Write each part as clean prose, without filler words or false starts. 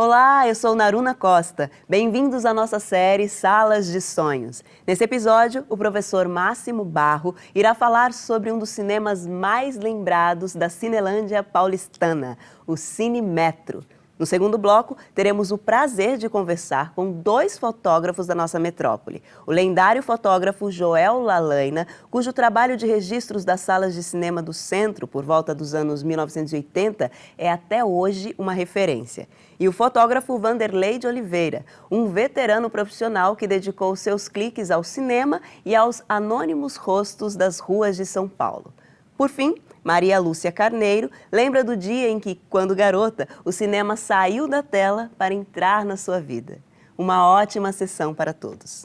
Olá, eu sou Naruna Costa. Bem-vindos à nossa série Salas de Sonhos. Nesse episódio, o professor Máximo Barro irá falar sobre um dos cinemas mais lembrados da Cinelândia paulistana, o Cine Metro. No segundo bloco, teremos o prazer de conversar com dois fotógrafos da nossa metrópole. O lendário fotógrafo Joel Lalaina, cujo trabalho de registros das salas de cinema do centro por volta dos anos 1980 é até hoje uma referência. E o fotógrafo Vanderlei de Oliveira, um veterano profissional que dedicou seus cliques ao cinema e aos anônimos rostos das ruas de São Paulo. Por fim, Maria Lúcia Carneiro lembra do dia em que, quando garota, o cinema saiu da tela para entrar na sua vida. Uma ótima sessão para todos.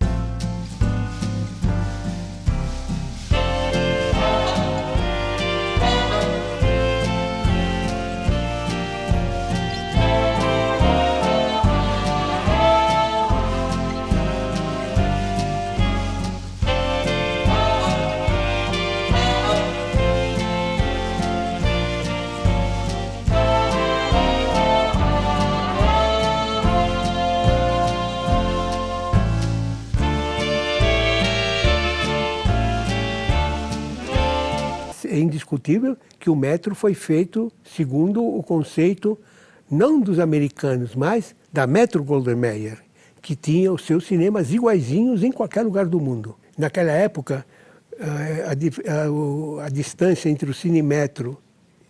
É indiscutível que o metro foi feito segundo o conceito não dos americanos, mas da Metro-Goldwyn-Mayer, que tinha os seus cinemas iguaizinhos em qualquer lugar do mundo. Naquela época, a distância entre o Cine Metro,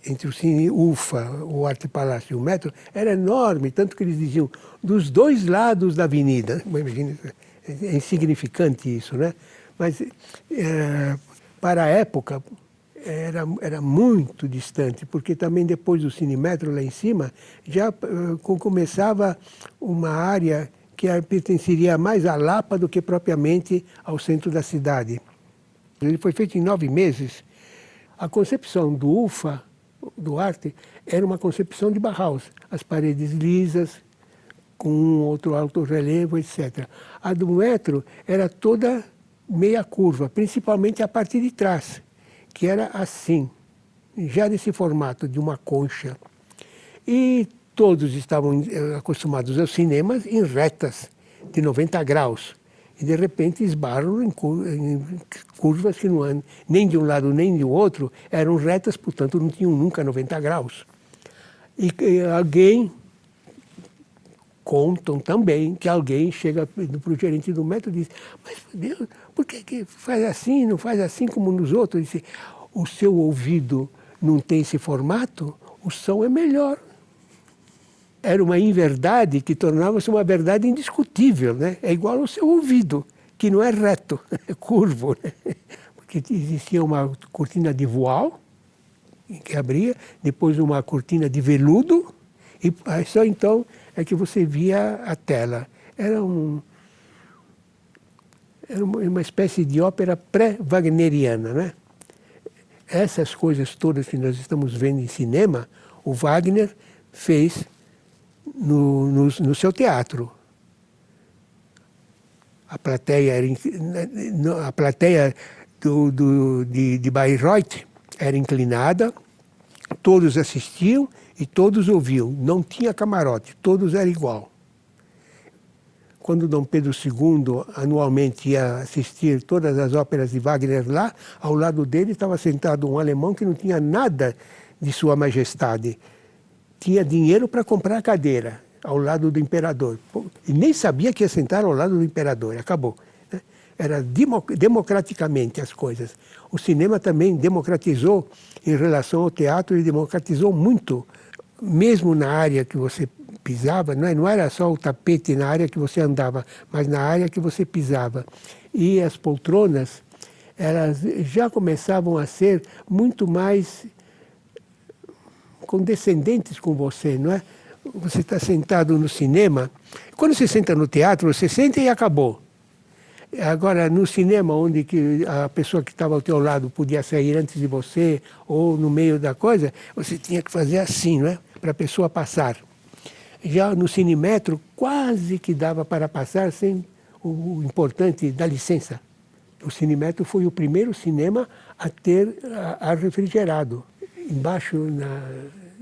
entre o Cine UFA, o Arte Palácio e o Metro, era enorme, tanto que eles diziam dos dois lados da avenida. Imagina, é insignificante isso, né? Mas para a época era muito distante, porque também depois do Cine Metro lá em cima já começava uma área que pertenceria mais à Lapa do que propriamente ao centro da cidade. Ele foi feito em 9 meses. A concepção do UFA, do Arte, era uma concepção de Bauhaus. As paredes lisas, com um outro alto relevo, etc. A do Metro era toda meia curva, principalmente a parte de trás, que era assim, já nesse formato de uma concha. E todos estavam acostumados aos cinemas em retas de 90 graus. E, de repente, esbarram em curvas que não eram nem de um lado nem do outro, eram retas, portanto, não tinham nunca 90 graus. E alguém, contam também, que alguém chega para o gerente do Metro e diz: mas, Deus, por que faz assim, não faz assim como nos outros? Ele diz: o seu ouvido não tem esse formato, o som é melhor. Era uma inverdade que tornava-se uma verdade indiscutível, né? É igual ao seu ouvido, que não é reto, é curvo, né? Porque existia uma cortina de voal, que abria, depois uma cortina de veludo, e só então é que você via a tela. Era uma espécie de ópera pré-wagneriana, né? Essas coisas todas que nós estamos vendo em cinema, o Wagner fez no seu teatro. A plateia de Bayreuth era inclinada, todos assistiam e todos ouviam. Não tinha camarote, todos eram igual. Quando Dom Pedro II anualmente ia assistir todas as óperas de Wagner lá, ao lado dele estava sentado um alemão que não tinha nada de Sua Majestade. Tinha dinheiro para comprar a cadeira ao lado do imperador. E nem sabia que ia sentar ao lado do imperador. Acabou. Né? Era democraticamente as coisas. O cinema também democratizou em relação ao teatro e democratizou muito. Mesmo na área que você pisava, não era só o tapete na área que você andava, mas na área que você pisava. E as poltronas, elas já começavam a ser muito mais condescendentes com você, não é? Você está sentado no cinema, quando você senta no teatro, você senta e acabou. Agora, no cinema, onde que a pessoa que estava ao teu lado podia sair antes de você, ou no meio da coisa, você tinha que fazer assim, não é? Para a pessoa passar. Já no Cine Metro, quase que dava para passar sem o importante da licença. O Cine Metro foi o primeiro cinema a ter ar refrigerado. Embaixo,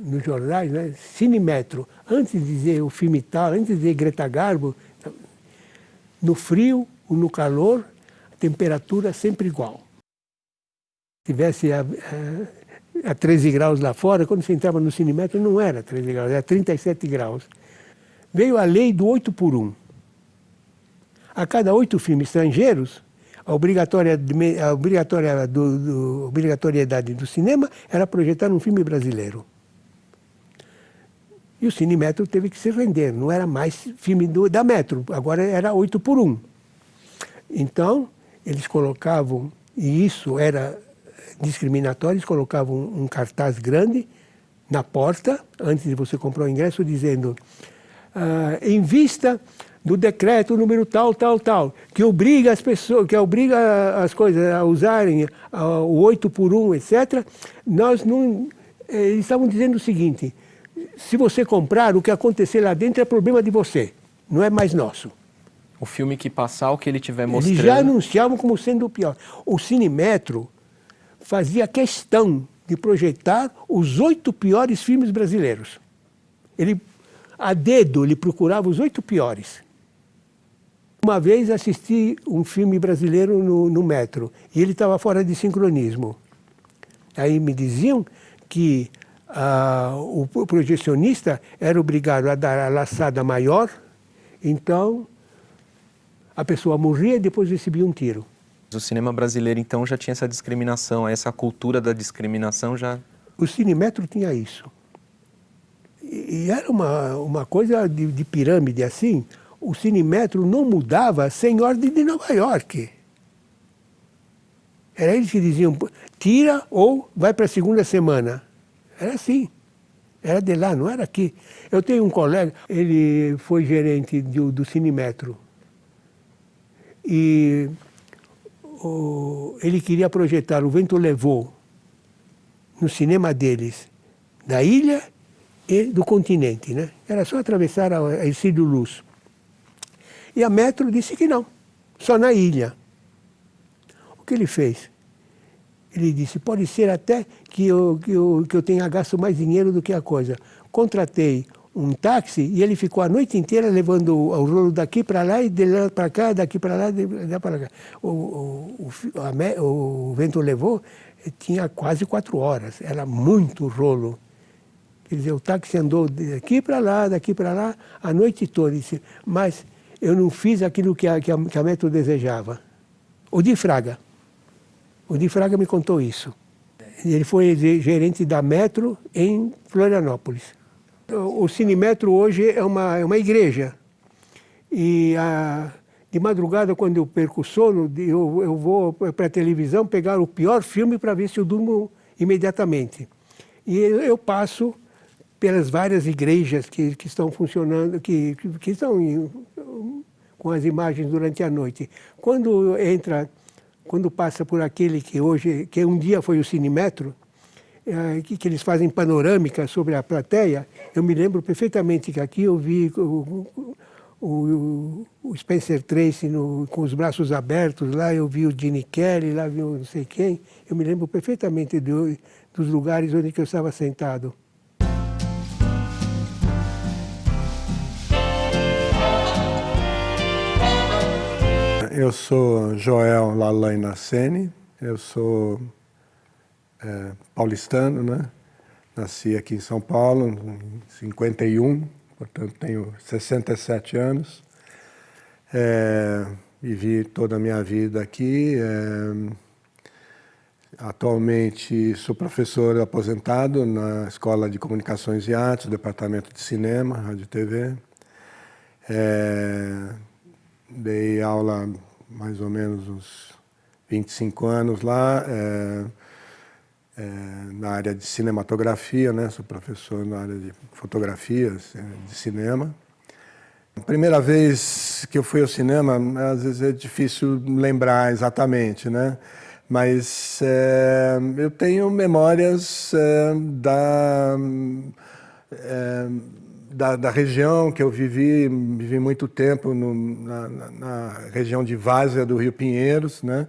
nos jornais, né? Cinemetro. Antes de dizer o filme tal, antes de dizer Greta Garbo, no frio ou no calor, a temperatura sempre igual. Se tivesse a 13 graus lá fora, quando você entrava no Cinemetro, não era 13 graus, era 37 graus. Veio a lei do 8x1. A cada 8 filmes estrangeiros, a obrigatoriedade do cinema era projetar um filme brasileiro. E o Cinemetro teve que se render, não era mais filme da Metro, agora era 8x1. Então, eles colocavam, e isso era discriminatório, eles colocavam um cartaz grande na porta, antes de você comprar o ingresso, dizendo em vista do decreto número tal, tal, tal, que obriga as pessoas, que obriga as coisas a usarem o 8x1, etc., eles estavam dizendo o seguinte: se você comprar, o que acontecer lá dentro é problema de você, não é mais nosso. O filme que passar, o que ele estiver mostrando... Eles já anunciavam como sendo o pior. O Cinemetro fazia questão de projetar os 8 piores filmes brasileiros. Ele, a dedo, ele procurava os 8 piores. Uma vez assisti um filme brasileiro no metro, e ele estava fora de sincronismo. Aí me diziam que o projecionista era obrigado a dar a laçada maior, então a pessoa morria e depois recebia um tiro. O cinema brasileiro, então, já tinha essa discriminação, essa cultura da discriminação já... O Cinemetro tinha isso. E era uma coisa de pirâmide assim. O Cinemetro não mudava sem ordem de Nova York. Era eles que diziam, tira ou vai para a segunda semana. Era assim. Era de lá, não era aqui. Eu tenho um colega, ele foi gerente do Cinemetro. E ele queria projetar O Vento Levou no cinema deles, da ilha e do continente, né? Era só atravessar a Ercílio Luz. E a Metro disse que não, só na ilha. O que ele fez? Ele disse, pode ser até que eu tenha gasto mais dinheiro do que a coisa. Contratei um táxi e ele ficou a noite inteira levando o rolo daqui para lá e de lá para cá, daqui para lá, de lá para cá. O Vento Levou tinha quase 4 horas, era muito rolo. Quer dizer, o táxi andou daqui para lá, a noite toda. Disse, mas eu não fiz aquilo que a Metro desejava. O Di Fraga me contou isso. Ele foi gerente da Metro em Florianópolis. O Cinemetro hoje é uma igreja. E de madrugada, quando eu perco o sono, eu vou para a televisão pegar o pior filme para ver se eu durmo imediatamente. E eu passo pelas várias igrejas que estão funcionando, que estão com as imagens durante a noite. Quando passa por aquele que um dia foi o Cinemetro, que eles fazem panorâmica sobre a plateia, eu me lembro perfeitamente que aqui eu vi o Spencer Tracy com os braços abertos, lá eu vi o Gene Kelly, lá vi o não sei quem. Eu me lembro perfeitamente dos lugares onde eu estava sentado. Eu sou Joel Lalain Nassene, eu sou paulistano, né? Nasci aqui em São Paulo em 51, portanto tenho 67 anos. Vivi toda a minha vida aqui. Atualmente sou professor aposentado na Escola de Comunicações e Artes, Departamento de Cinema, Rádio e TV. Dei aula mais ou menos uns 25 anos lá, na área de cinematografia, né? Sou professor na área de fotografias, de cinema. A primeira vez que eu fui ao cinema, às vezes é difícil lembrar exatamente, né? Mas eu tenho memórias da região que eu vivi muito tempo na região de Várzea do Rio Pinheiros, né?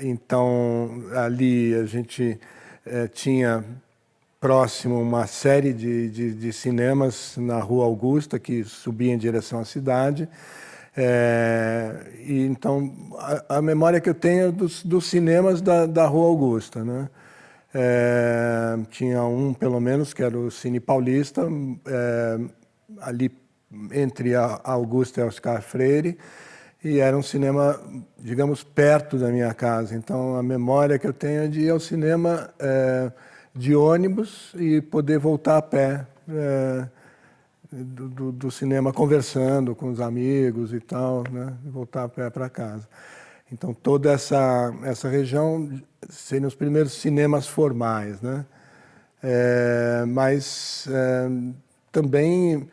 Então ali a gente tinha próximo uma série de cinemas na Rua Augusta, que subia em direção à cidade. E então, a memória que eu tenho é dos cinemas da Rua Augusta, né? Tinha um, pelo menos, que era o Cine Paulista, ali entre a Augusta e a Oscar Freire, e era um cinema, digamos, perto da minha casa. Então, a memória que eu tenho é de ir ao cinema de ônibus e poder voltar a pé do cinema, conversando com os amigos e tal, né? E voltar a pé para casa. Então, toda essa região seriam os primeiros cinemas formais, né? Mas também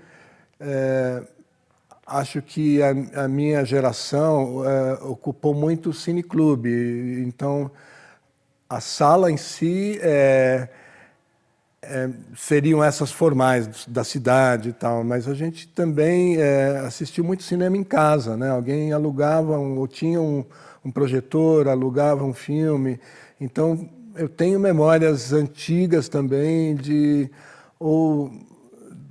acho que a minha geração ocupou muito o cineclube. Então, a sala em si seriam essas formais da cidade e tal, mas a gente também assistiu muito cinema em casa, né? Alguém alugava ou tinha um projetor, alugava um filme. Então, eu tenho memórias antigas também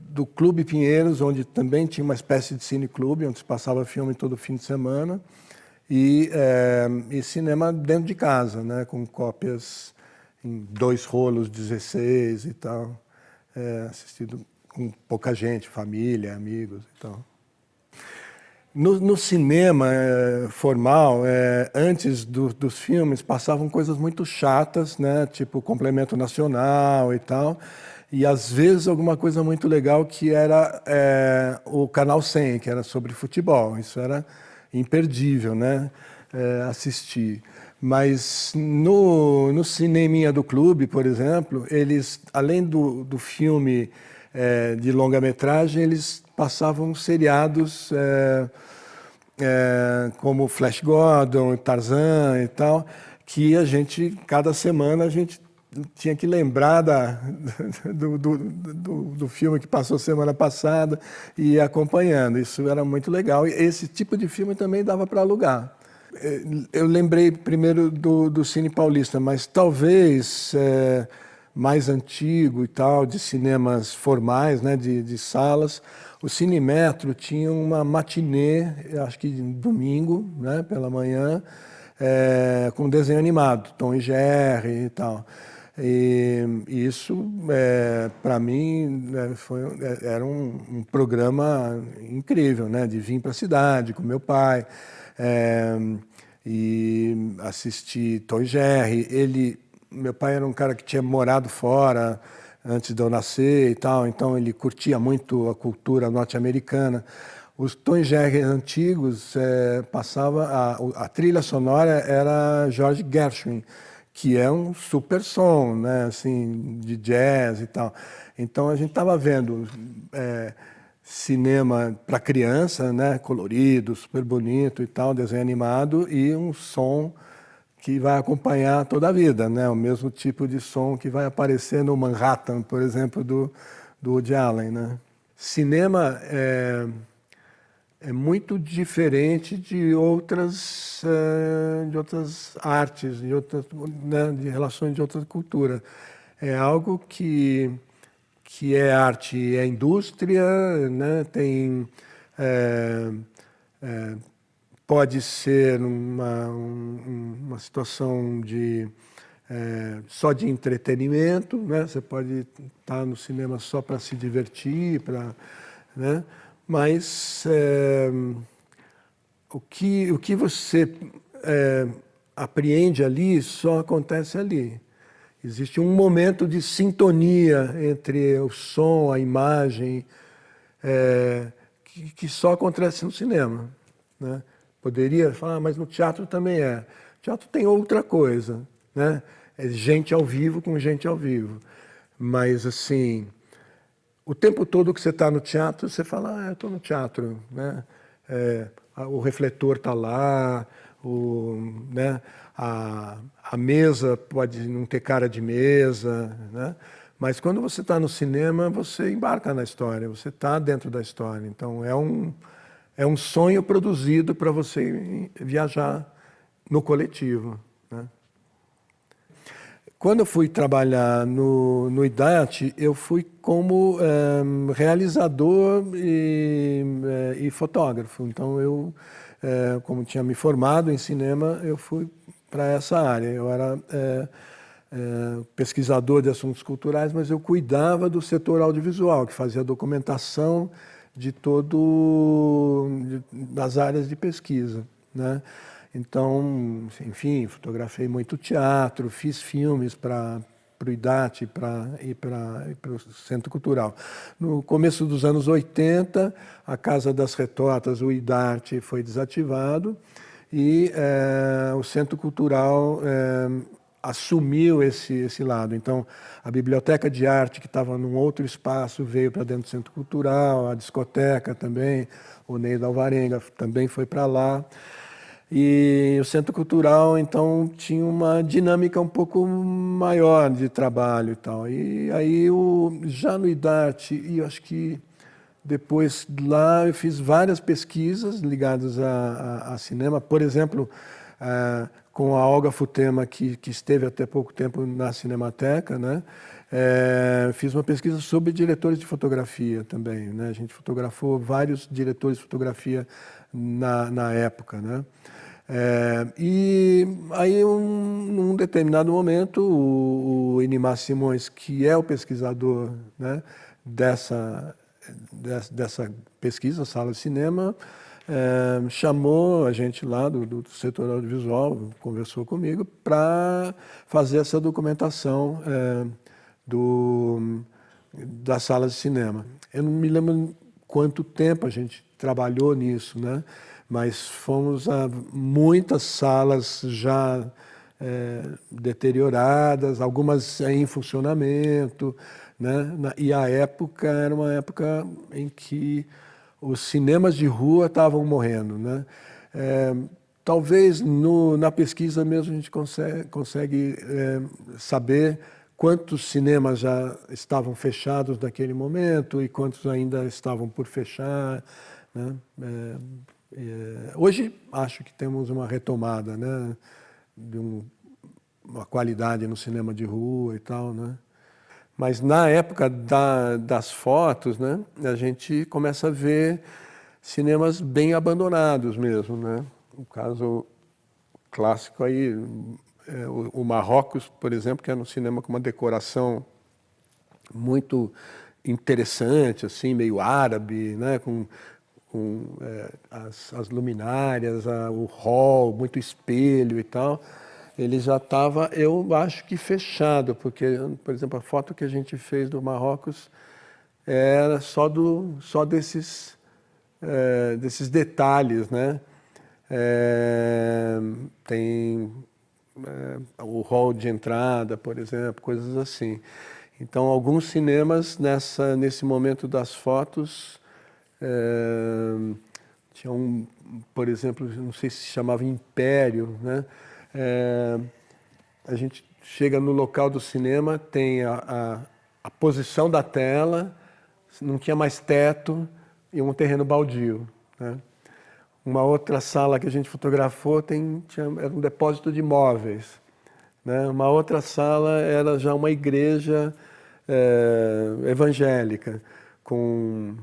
do Clube Pinheiros, onde também tinha uma espécie de cineclube, onde se passava filme todo fim de semana, e cinema dentro de casa, né? Com cópias em 2 rolos 16 e tal, assistido com pouca gente, família, amigos e tal. No cinema formal, antes dos filmes, passavam coisas muito chatas, né? Tipo Complemento Nacional e tal, e às vezes alguma coisa muito legal que era o Canal 100, que era sobre futebol. Isso era imperdível, né? Assistir. Mas no cineminha do clube, por exemplo, eles, além do filme de longa-metragem, eles passavam seriados como Flash Gordon, Tarzan e tal, que cada semana a gente tinha que lembrar do filme que passou semana passada e ir acompanhando. Isso era muito legal. E esse tipo de filme também dava para alugar. Eu lembrei primeiro do Cine Paulista, mas talvez mais antigo e tal, de cinemas formais, né, de salas. O Cinemetro tinha uma matinê, acho que domingo, né, pela manhã, com desenho animado, Tom e Jerry e tal. E isso, para mim, era um programa incrível, né, de vir para a cidade com meu pai. E assisti Tom e Jerry. Meu pai era um cara que tinha morado fora antes de eu nascer e tal, então ele curtia muito a cultura norte-americana. Os Tom e Jerry antigos a trilha sonora era George Gershwin, que é um super som, né, assim, de jazz e tal. Então a gente estava vendo cinema para criança, né, colorido, super bonito e tal, desenho animado, e um som que vai acompanhar toda a vida, né, o mesmo tipo de som que vai aparecer no Manhattan, por exemplo, do Woody Allen, né. Cinema é muito diferente de outras artes, né, de relações de outras culturas. É algo que é arte e é indústria, né? Pode ser uma situação só de entretenimento, né? Você pode estar no cinema só para se divertir, né? Mas o que você apreende ali só acontece ali. Existe um momento de sintonia entre o som, a imagem, que só acontece no cinema, né? Poderia falar, mas no teatro também é. O teatro tem outra coisa, né? É gente ao vivo com gente ao vivo. Mas, assim, o tempo todo que você está no teatro, você fala, eu estou no teatro, né? O refletor está lá, né? A mesa pode não ter cara de mesa, né? Mas quando você está no cinema, você embarca na história, você está dentro da história. Então, é um sonho produzido para você viajar no coletivo, né? Quando eu fui trabalhar no IDAT, eu fui como realizador e fotógrafo. Então, eu, como tinha me formado em cinema, eu fui para essa área. Eu era pesquisador de assuntos culturais, mas eu cuidava do setor audiovisual, que fazia a documentação das áreas de pesquisa, né? Então, enfim, fotografei muito teatro, fiz filmes para o IDAT e para o Centro Cultural. No começo dos anos 80, a Casa das Retotas, o IDAT, foi desativado e o Centro Cultural assumiu esse lado. Então, a Biblioteca de Arte, que estava num outro espaço, veio para dentro do Centro Cultural, a discoteca também, o Ney da Alvarenga também foi para lá. E o Centro Cultural, então, tinha uma dinâmica um pouco maior de trabalho e tal. E aí, já no IDART, e eu acho que depois lá eu fiz várias pesquisas ligadas a cinema. Por exemplo, com a Olga Futema, que esteve até pouco tempo na Cinemateca, né? Fiz uma pesquisa sobre diretores de fotografia também, né? A gente fotografou vários diretores de fotografia na época, né? E aí, num determinado momento, o Inimar Simões, que é o pesquisador, né, dessa pesquisa, Sala de Cinema, chamou a gente lá do setor audiovisual, conversou comigo, para fazer essa documentação das salas de cinema. Eu não me lembro quanto tempo a gente trabalhou nisso, né? Mas fomos a muitas salas já deterioradas, algumas em funcionamento, né? E a época era uma época em que os cinemas de rua estavam morrendo, né? Talvez na pesquisa mesmo a gente consegue saber quantos cinemas já estavam fechados naquele momento e quantos ainda estavam por fechar, né? Hoje acho que temos uma retomada, né, de uma qualidade no cinema de rua e tal, né? Mas na época das fotos, né, a gente começa a ver cinemas bem abandonados mesmo, né? O caso clássico aí, o Marrocos, por exemplo, que era um cinema com uma decoração muito interessante, assim, meio árabe, né, com as luminárias, o hall, muito espelho e tal. Ele já estava, eu acho que fechado, porque, por exemplo, a foto que a gente fez do Marrocos era só desses detalhes, né? Tem o hall de entrada, por exemplo, coisas assim. Então, alguns cinemas nesse momento das fotos tinha por exemplo, não sei se chamava Império, né? A gente chega no local do cinema, tem a posição da tela, não tinha mais teto e um terreno baldio, né? Uma outra sala que a gente fotografou era um depósito de móveis, né? Uma outra sala era já uma igreja evangélica, com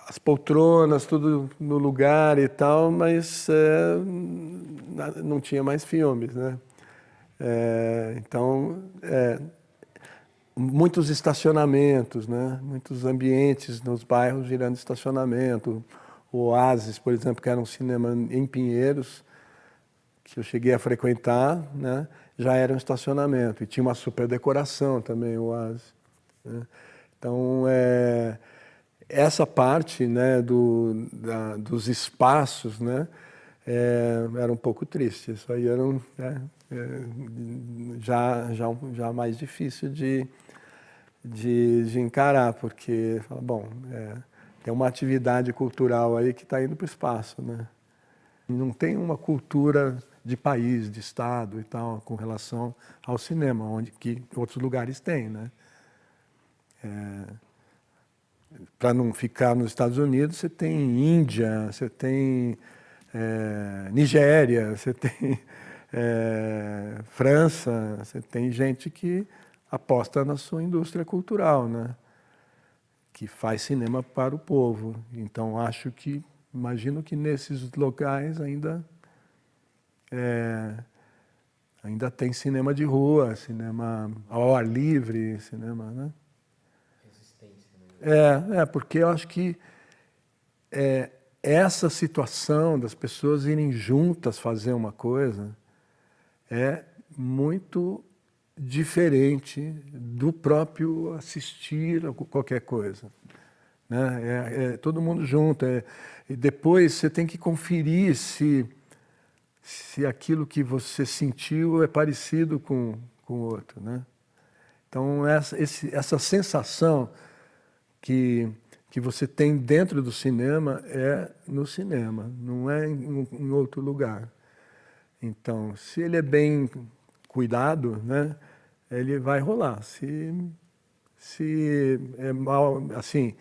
as poltronas, tudo no lugar e tal, mas não tinha mais filmes, né? Então, muitos estacionamentos, né? Muitos ambientes nos bairros virando estacionamento. O Oasis, por exemplo, que era um cinema em Pinheiros, que eu cheguei a frequentar, né? Já era um estacionamento. E tinha uma super decoração também, o Oasis, né? Então, essa parte, né, dos espaços, né, era um pouco triste. Isso aí era já mais difícil de encarar, porque, bom, tem uma atividade cultural aí que está indo para o espaço, né? Não tem uma cultura de país, de estado e tal, com relação ao cinema, onde que outros lugares têm, né? Para não ficar nos Estados Unidos, você tem Índia, você tem Nigéria, você tem França, você tem gente que aposta na sua indústria cultural, né? Que faz cinema para o povo. Então, imagino que nesses locais ainda tem cinema de rua, cinema ao ar livre, cinema, né? Porque eu acho que essa situação das pessoas irem juntas fazer uma coisa é muito diferente do próprio assistir a qualquer coisa, né? Todo mundo junto. E depois você tem que conferir se aquilo que você sentiu é parecido com o outro, né? Então, essa sensação que você tem dentro do cinema é no cinema, não é em outro lugar. Então, se ele é bem cuidado, né, ele vai rolar. Se é mal, assim,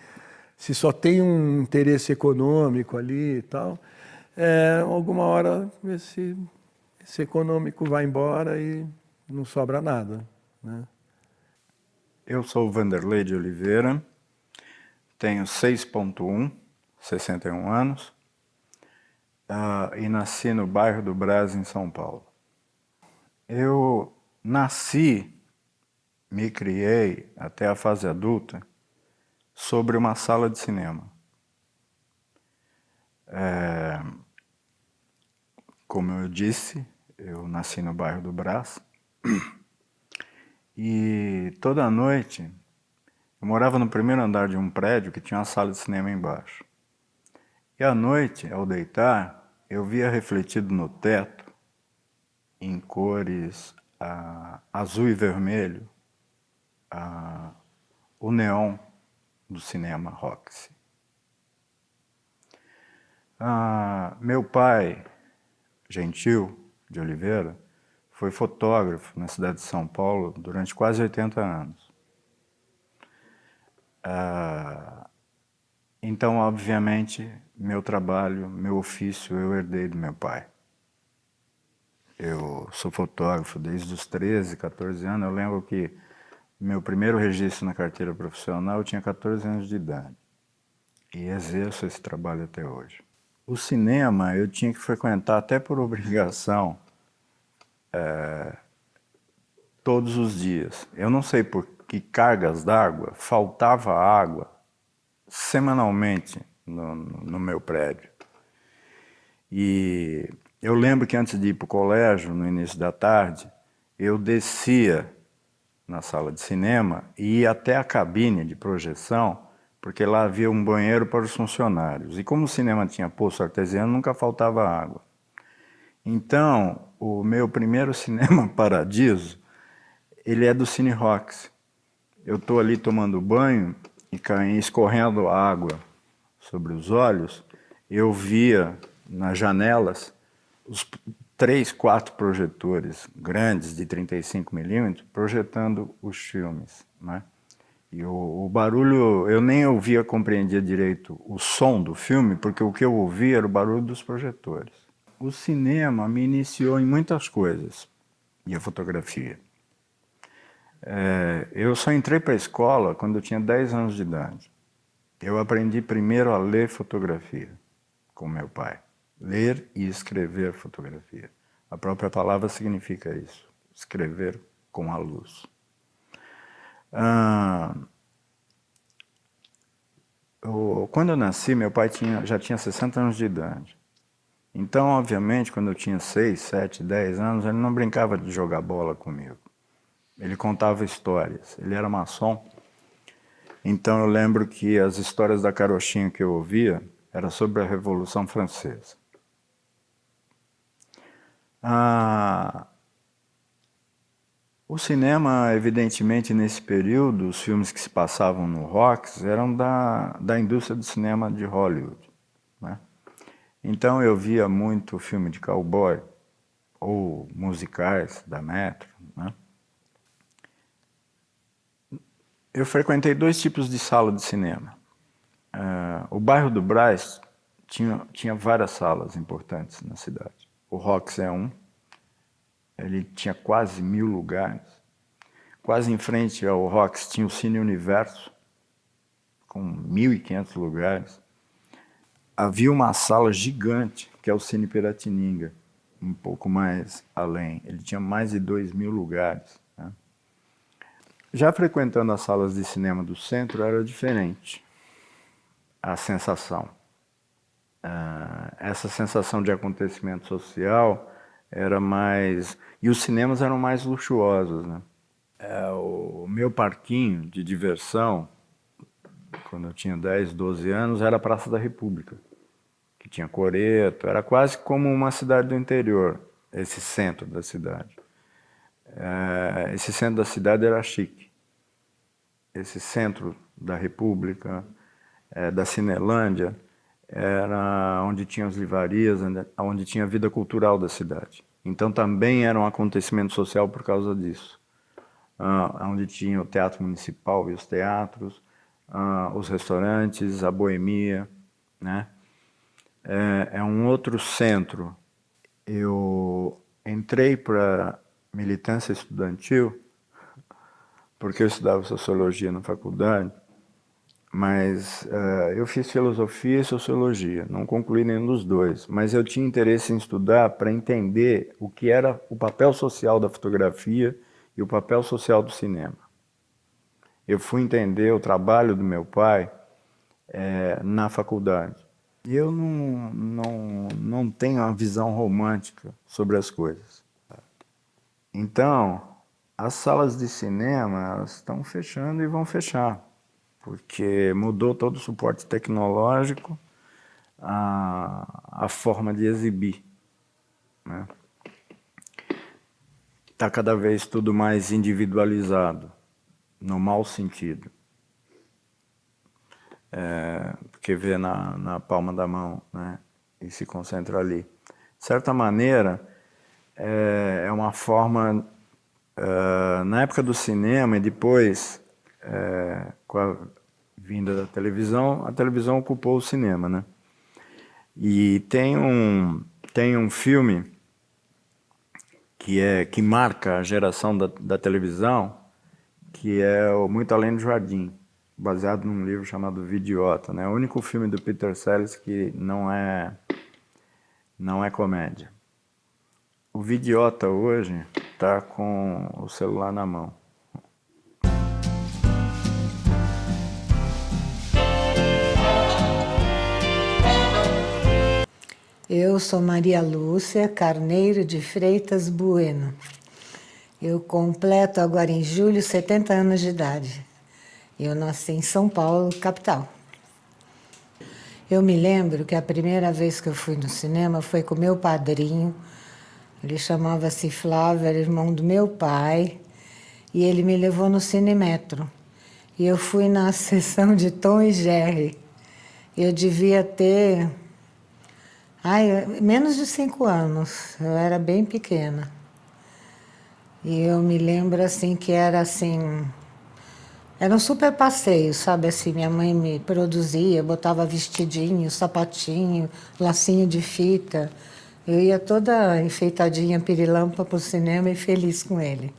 se só tem um interesse econômico ali e tal, alguma hora esse econômico vai embora e não sobra nada, né? Eu sou o Vanderlei de Oliveira, tenho 6.1, 61 anos, e nasci no bairro do Brás, em São Paulo. Eu nasci, me criei até a fase adulta sobre uma sala de cinema. Como eu disse, eu nasci no bairro do Brás e toda noite eu morava no primeiro andar de um prédio que tinha uma sala de cinema embaixo. E à noite, ao deitar, eu via refletido no teto, em cores azul e vermelho, o neon do cinema Roxy. Meu pai, Gentil de Oliveira, foi fotógrafo na cidade de São Paulo durante quase 80 anos. Então, obviamente, meu trabalho, meu ofício, eu herdei do meu pai. Eu sou fotógrafo desde os 13, 14 anos. Eu lembro que meu primeiro registro na carteira profissional eu tinha 14 anos de idade. E exerço esse trabalho até hoje. O cinema eu tinha que frequentar até por obrigação todos os dias. Eu não sei por que cargas d'água, faltava água semanalmente no meu prédio. E eu lembro que antes de ir para o colégio, no início da tarde, eu descia na sala de cinema e ia até a cabine de projeção, porque lá havia um banheiro para os funcionários. E como o cinema tinha poço artesiano, nunca faltava água. Então, o meu primeiro cinema Paradiso, ele é do Cine Roxy. Eu estou ali tomando banho e escorrendo água sobre os olhos, eu via nas janelas os 3, 4 projetores grandes de 35mm projetando os filmes, né? E o barulho, eu nem ouvia, compreendia direito o som do filme, porque o que eu ouvia era o barulho dos projetores. O cinema me iniciou em muitas coisas, e a fotografia. Eu só entrei para a escola quando eu tinha 10 anos de idade. Eu aprendi primeiro a ler fotografia com meu pai. Ler e escrever fotografia. A própria palavra significa isso, escrever com a luz. Quando eu nasci, meu pai já tinha 60 anos de idade. Então, obviamente, quando eu tinha 6, 7, 10 anos, ele não brincava de jogar bola comigo. Ele contava histórias. Ele era maçom. Então, eu lembro que as histórias da carochinha que eu ouvia eram sobre a Revolução Francesa. O cinema, evidentemente, nesse período, os filmes que se passavam no Roxy eram da indústria do cinema de Hollywood, né? Então eu via muito filme de cowboy ou musicais da Metro, né? Eu frequentei 2 tipos de sala de cinema. O bairro do Brás tinha várias salas importantes na cidade. O Roxy é um, ele tinha quase 1000 lugares. Quase em frente ao Rox tinha o Cine Universo, com 1.500 lugares. Havia uma sala gigante, que é o Cine Piratininga, um pouco mais além. Ele tinha mais de 2.000 lugares, né? Já frequentando as salas de cinema do centro era diferente a sensação. Essa sensação de acontecimento social era mais... E os cinemas eram mais luxuosos, né? O meu parquinho de diversão, quando eu tinha 10, 12 anos, era a Praça da República, que tinha coreto, era quase como uma cidade do interior, esse centro da cidade. Esse centro da cidade era chique. Esse centro da República, da Cinelândia, era onde tinha as livrarias, onde tinha a vida cultural da cidade. Então também era um acontecimento social por causa disso. Onde tinha o Teatro Municipal e os teatros, os restaurantes, a boemia, né? É um outro centro. Eu entrei para militância estudantil, porque eu estudava sociologia na faculdade, mas eu fiz filosofia e sociologia, não concluí nenhum dos dois, mas eu tinha interesse em estudar para entender o que era o papel social da fotografia e o papel social do cinema. Eu fui entender o trabalho do meu pai na faculdade. E eu não tenho uma visão romântica sobre as coisas. Então, as salas de cinema elas estão fechando e vão fechar, porque mudou todo o suporte tecnológico, a forma de exibir, né? Está cada vez tudo mais individualizado, no mau sentido. Porque vê na palma da mão, né? E se concentra ali. De certa maneira, é uma forma... na época do cinema e depois, com a vinda da televisão, a televisão ocupou o cinema, né? E tem um filme que marca a geração da televisão, que é o Muito Além do Jardim, baseado num livro chamado Vidiota, né? É o único filme do Peter Sellers que não é comédia. O Vidiota hoje está com o celular na mão. Eu sou Maria Lúcia Carneiro de Freitas Bueno. Eu completo agora em julho 70 anos de idade. Eu nasci em São Paulo, capital. Eu me lembro que a primeira vez que eu fui no cinema foi com meu padrinho. Ele chamava-se Flávio, era irmão do meu pai, e ele me levou no Cinemetro. E eu fui na sessão de Tom e Jerry. Eu devia ter menos de 5 anos, eu era bem pequena. E eu me lembro assim que era assim, era um super passeio, sabe assim, minha mãe me produzia, botava vestidinho, sapatinho, lacinho de fita. Eu ia toda enfeitadinha, pirilampa para o cinema e feliz com ele.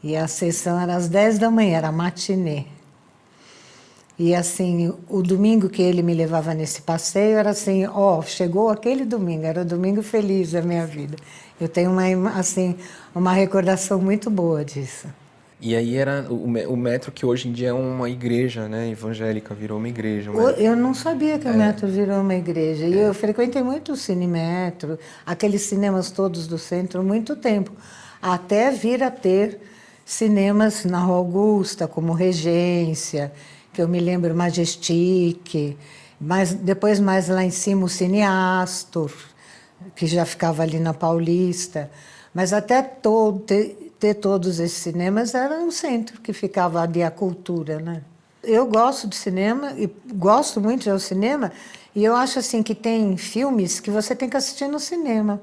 E a sessão era às 10 da manhã, era matinê. E assim, o domingo que ele me levava nesse passeio era assim, chegou aquele domingo, era o domingo feliz da minha vida. Eu tenho uma recordação muito boa disso. E aí era o Metro, que hoje em dia é uma igreja, né, evangélica, virou uma igreja. Eu não sabia que o Metro virou uma igreja. E eu frequentei muito o Cinemetro, aqueles cinemas todos do centro, muito tempo. Até vir a ter cinemas na Rua Augusta, como Regência, que eu me lembro, Majestic, mas depois mais lá em cima o Cine Astor, que já ficava ali na Paulista. Mas até ter todos esses cinemas era um centro que ficava ali a cultura, né? Eu gosto de cinema e gosto muito de ir ao cinema, e eu acho assim que tem filmes que você tem que assistir no cinema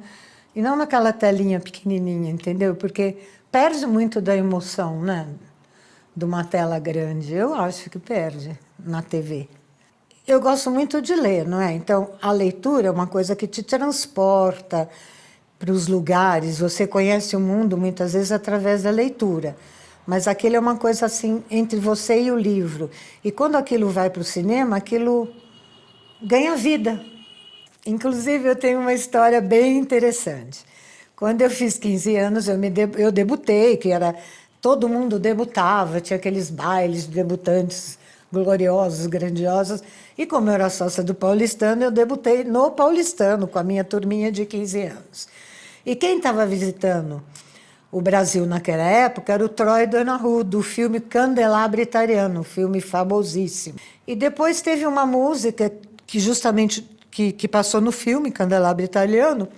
e não naquela telinha pequenininha, entendeu? Porque perde muito da emoção, né? De uma tela grande. Eu acho que perde na TV. Eu gosto muito de ler, não é? Então, a leitura é uma coisa que te transporta, para os lugares, você conhece o mundo muitas vezes através da leitura. Mas aquilo é uma coisa assim entre você e o livro. E quando aquilo vai para o cinema, aquilo ganha vida. Inclusive, eu tenho uma história bem interessante. Quando eu fiz 15 anos, eu debutei, que era... Todo mundo debutava, tinha aqueles bailes de debutantes gloriosos, grandiosos. E como eu era sócia do Paulistano, eu debutei no Paulistano, com a minha turminha de 15 anos. E quem estava visitando o Brasil naquela época era o Troy Donahue, do filme Candelabro Italiano, um filme famosíssimo. E depois teve uma música que justamente que passou no filme Candelabro Italiano,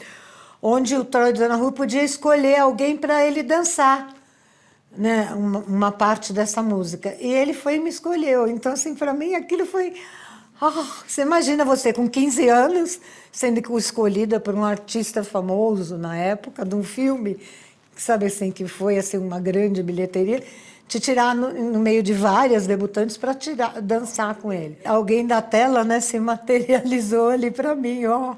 onde o Troy Donahue podia escolher alguém para ele dançar, né, uma parte dessa música. E ele foi e me escolheu. Então, assim, para mim, aquilo foi... você imagina você com 15 anos sendo escolhida por um artista famoso na época de um filme, sabe assim, que foi assim, uma grande bilheteria, te tirar no meio de várias debutantes para dançar com ele. Alguém da tela, né, se materializou ali para mim, ó.